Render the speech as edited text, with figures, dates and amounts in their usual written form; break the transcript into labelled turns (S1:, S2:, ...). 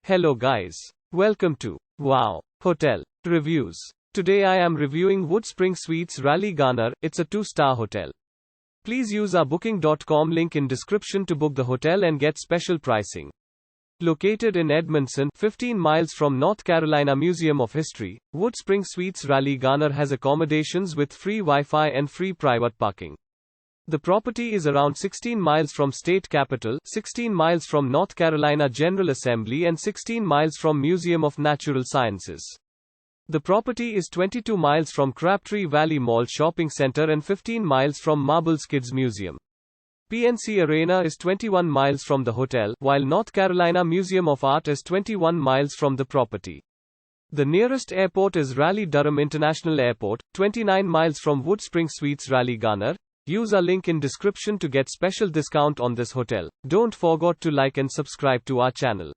S1: Hello guys. Welcome to Wow Hotel Reviews. Today I am reviewing WoodSpring Suites Raleigh Garner. It's a 2-star hotel. Please use our booking.com link in description to book the hotel and get special pricing. Located in Edmondson, 15 miles from North Carolina Museum of History, WoodSpring Suites Raleigh Garner has accommodations with free Wi-Fi and free private parking. The property is around 16 miles from State Capitol, 16 miles from North Carolina General Assembly and 16 miles from Museum of Natural Sciences. The property is 22 miles from Crabtree Valley Mall Shopping Center and 15 miles from Marbles Kids Museum. PNC Arena is 21 miles from the hotel, while North Carolina Museum of Art is 21 miles from the property. The nearest airport is Raleigh-Durham International Airport, 29 miles from WoodSpring Suites Raleigh Garner. Use our link in description to get special discount on this hotel. Don't forget to like and subscribe to our channel.